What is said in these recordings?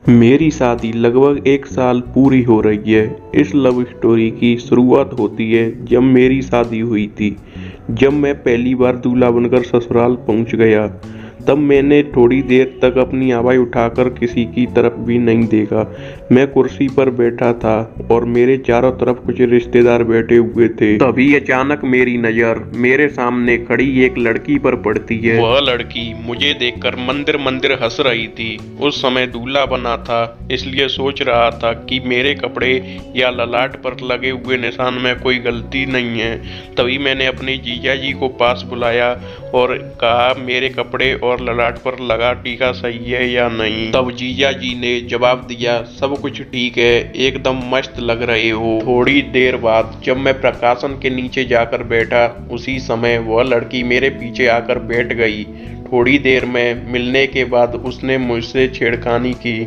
मेरी शादी लगभग 1 साल पूरी हो रही है। इस लव स्टोरी की शुरुआत होती है जब मेरी शादी हुई थी। जब मैं पहली बार दूल्हा बनकर ससुराल पहुंच गया, तब मैंने थोड़ी देर तक अपनी आवाज़ उठाकर किसी की तरफ भी नहीं देखा। मैं कुर्सी पर बैठा था और मेरे चारों तरफ कुछ रिश्तेदार बैठे हुए थे। तभी अचानक मेरी नज़र मेरे सामने खड़ी एक लड़की पर पड़ती है। वह लड़की मुझे देखकर मंदिर मंदिर हंस रही थी। उस समय दूल्हा बना था, इसलिए सोच रहा था कि मेरे कपड़े या ललाट पर लगे हुए निशान में कोई गलती नहीं है। तभी मैंने अपने जीजा जी को पास बुलाया और कहा, मेरे कपड़े और ललाट पर लगा टीका सही है या नहीं। तब जीजा जी ने जवाब दिया, सब कुछ ठीक है, एकदम मस्त लग रहे हो। थोड़ी देर बाद जब मैं प्रकाशन के नीचे जाकर बैठा, उसी समय वह लड़की मेरे पीछे आकर बैठ गई। थोड़ी देर में मिलने के बाद उसने मुझसे छेड़खानी की।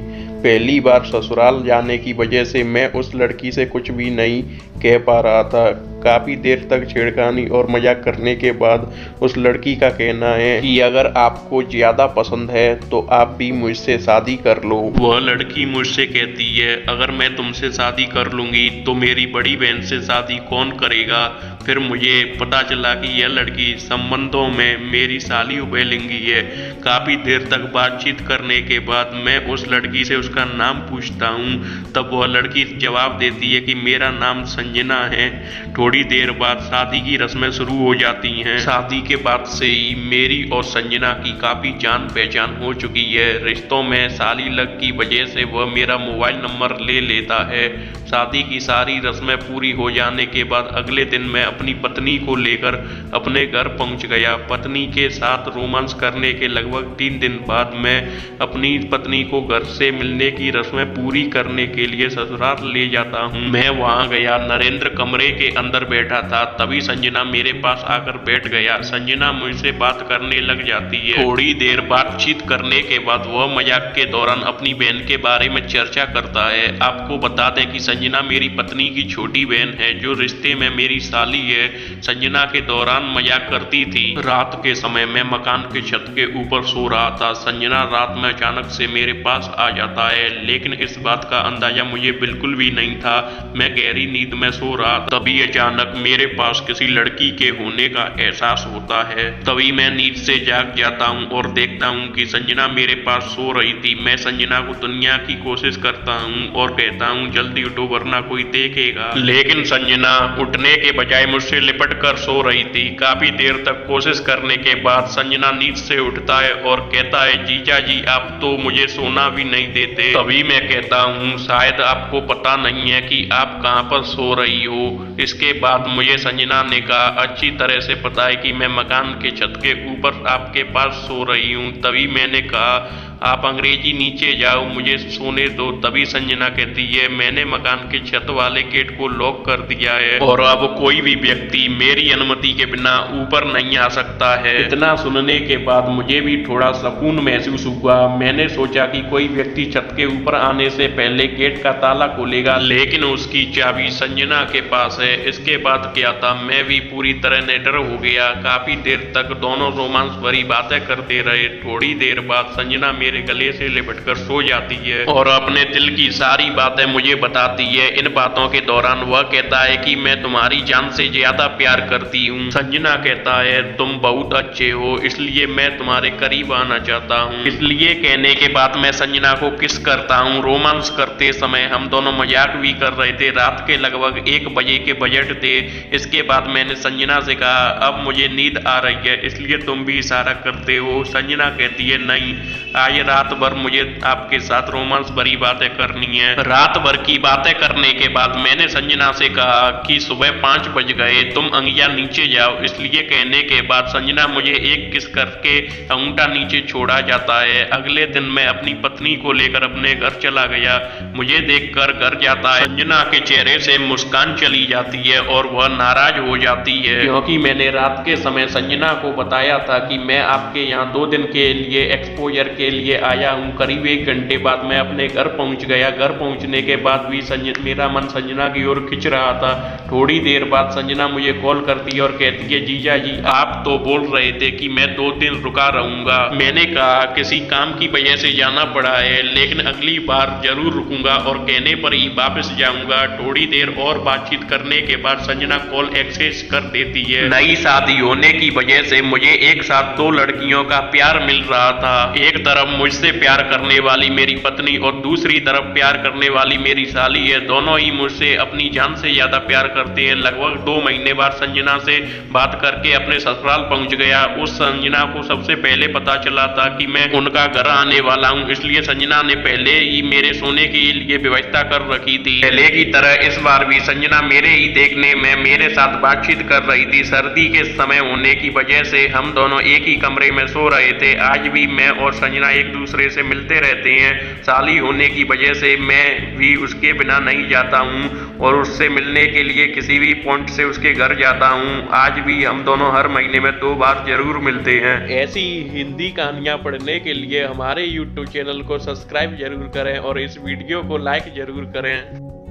पहली बार ससुराल जाने की वजह से मैं उस लड़की से कुछ भी नहीं कह पा रहा था। काफ़ी देर तक छेड़खानी और मजाक करने के बाद उस लड़की का कहना है कि अगर आपको ज़्यादा पसंद है तो आप भी मुझसे शादी कर लो। वह लड़की मुझसे कहती है, अगर मैं तुमसे शादी कर लूँगी तो मेरी बड़ी बहन से शादी कौन करेगा। फिर मुझे पता चला कि यह लड़की संबंधों में मेरी साली उबेलिंगी है। काफ़ी देर तक बातचीत करने के बाद मैं उस लड़की से उसका नाम पूछता हूँ। तब वह लड़की जवाब देती है कि मेरा नाम संजना है। थोड़ी देर बाद शादी की रस्में शुरू हो जाती हैं। शादी के बाद से ही मेरी और संजना की काफ़ी जान पहचान हो चुकी है। रिश्तों में साली लग की वजह से वह मेरा मोबाइल नंबर ले लेता है। शादी की सारी रस्में पूरी हो जाने के बाद अगले दिन मैं अपनी पत्नी को लेकर अपने घर पहुंच गया। पत्नी के साथ रोमांस करने के लगभग 3 दिन बाद मैं अपनी पत्नी को घर से मिलने की रस्में पूरी करने के लिए ससुराल ले जाता हूं। मैं वहां गया, नरेंद्र कमरे के अंदर बैठा था। तभी संजना मेरे पास आकर बैठ गया। संजना मुझसे बात करने लग जाती है। थोड़ी देर बातचीत करने के बाद वह मजाक के दौरान अपनी बहन के बारे में चर्चा करता है। आपको बता दें कि संजना मेरी पत्नी की छोटी बहन है, जो रिश्ते में मेरी साली है। संजना के दौरान मजाक करती थी। रात के समय मैं मकान के छत के ऊपर सो रहा था। संजना रात में अचानक से मेरे पास आ जाता है, लेकिन इस बात का अंदाजा मुझे बिल्कुल भी नहीं था। मैं गहरी नींद में सो रहा था। तभी अचानक मेरे पास किसी लड़की के होने का एहसास होता है। तभी मैं नींद से जाग जाता हूँ और देखता हूँ कि संजना मेरे पास सो रही थी। मैं संजना को दुनिया की कोशिश करता हूँ और कहता हूँ, जल्दी उठो वरना कोई देखेगा। लेकिन संजना उठने के बजाय मुझसे लिपट कर सो रही थी। काफी देर तक कोशिश करने के बाद संजना नींद से उठता है और कहता है, जीजा जी आप तो मुझे सोना भी नहीं देते। तभी मैं कहता हूँ, शायद आपको पता नहीं है कि आप कहाँ पर सो रही हो। इसके बाद मुझे संजना ने कहा, अच्छी तरह से पता है कि मैं मकान के छत के ऊपर आपके पास सो रही हूँ। तभी मैंने कहा, आप अंग्रेजी नीचे जाओ, मुझे सोने दो। तभी संजना कहती है, मैंने मकान के छत वाले गेट को लॉक कर दिया है और अब कोई भी व्यक्ति मेरी अनुमति के बिना ऊपर नहीं आ सकता है। इतना सुनने के बाद मुझे भी थोड़ा सुकून महसूस हुआ। मैंने सोचा कि कोई व्यक्ति छत के ऊपर आने से पहले गेट का ताला खोलेगा, लेकिन उसकी चाबी संजना के पास है। इसके बाद क्या था, मैं भी पूरी तरह निडर हो गया। काफी देर तक दोनों रोमांस भरी बातें करते रहे। थोड़ी देर बाद संजना मेरे गले से लिपटकर सो जाती है और अपने दिल की सारी बातें मुझे बताती है। इन बातों के दौरान वह कहता है कि मैं तुम्हारी जान से ज्यादा प्यार करती हूँ। संजना कहता है, तुम बहुत अच्छे हो, इसलिए मैं तुम्हारे करीब आना चाहता हूँ। इसलिए कहने के बाद मैं संजना को किस करता हूँ। रोमांस करते समय हम दोनों मजाक भी कर रहे थे। रात के लगभग 1 बजे के बजट थे। इसके बाद मैंने संजना से कहा, अब मुझे नींद आ रही है, इसलिए तुम भी इशारा करते हो। संजना कहती है, नहीं, आज रात भर मुझे आपके साथ रोमांस भरी बातें करनी है। रात भर की बातें करने के बाद मैंने संजना से कहा कि सुबह 5 बज गए, तुम अंगिया नीचे जाओ। इसलिए कहने के बाद संजना मुझे एक किस करके अंगूठा नीचे छोड़ा जाता है। अगले दिन मैं अपनी पत्नी को लेकर अपने घर चला गया। मुझे देखकर घर जाता है संजना के चेहरे से मुस्कान चली जाती है और वह नाराज हो जाती है, क्योंकि मैंने रात के समय संजना को बताया था कि मैं आपके यहाँ 2 दिन के लिए एक्सपोजर के लिए लिए आया हूँ। करीब 1 घंटे बाद मैं अपने घर पहुँच गया। घर पहुँचने के बाद भी मेरा मन संजना की ओर खिंच रहा था। थोड़ी देर बाद संजना मुझे कॉल करती है और कहती है, जीजा जी आप तो बोल रहे थे कि मैं 2 दिन रुका रहूंगा। मैंने कहा किसी काम की वजह से जाना पड़ा है, लेकिन अगली बार जरूर रुकूंगा और कहने पर ही वापस जाऊंगा। थोड़ी देर और बातचीत करने के बाद संजना कॉल एक्सेस कर देती है। नई शादी होने की वजह से मुझे एक साथ 2 लड़कियों का प्यार मिल रहा था। एक तरफ मुझसे प्यार करने वाली मेरी पत्नी और दूसरी तरफ प्यार करने वाली मेरी साली है। दोनों ही मुझसे अपनी जान से ज्यादा प्यार करते हैं। लगभग 2 महीने बाद संजना से बात करके अपने ससुराल पहुंच गया। उस संजना को सबसे पहले पता चला था कि मैं उनका घर आने वाला हूं, इसलिए संजना ने पहले ही मेरे सोने के लिए व्यवस्था कर रखी थी। पहले की तरह इस बार भी संजना मेरे ही देखने में मेरे साथ बातचीत कर रही थी। सर्दी के समय होने की वजह से हम दोनों एक ही कमरे में सो रहे थे। आज भी मैं और संजना एक दूसरे से मिलते रहते हैं। साली होने की वजह से मैं भी उसके बिना नहीं जाता हूँ और उससे मिलने के लिए किसी भी पॉइंट से उसके घर जाता हूँ। आज भी हम दोनों हर महीने में 2 बार जरूर मिलते हैं। ऐसी हिंदी कहानियां पढ़ने के लिए हमारे YouTube चैनल को सब्सक्राइब जरूर करें और इस वीडियो को लाइक जरूर करें।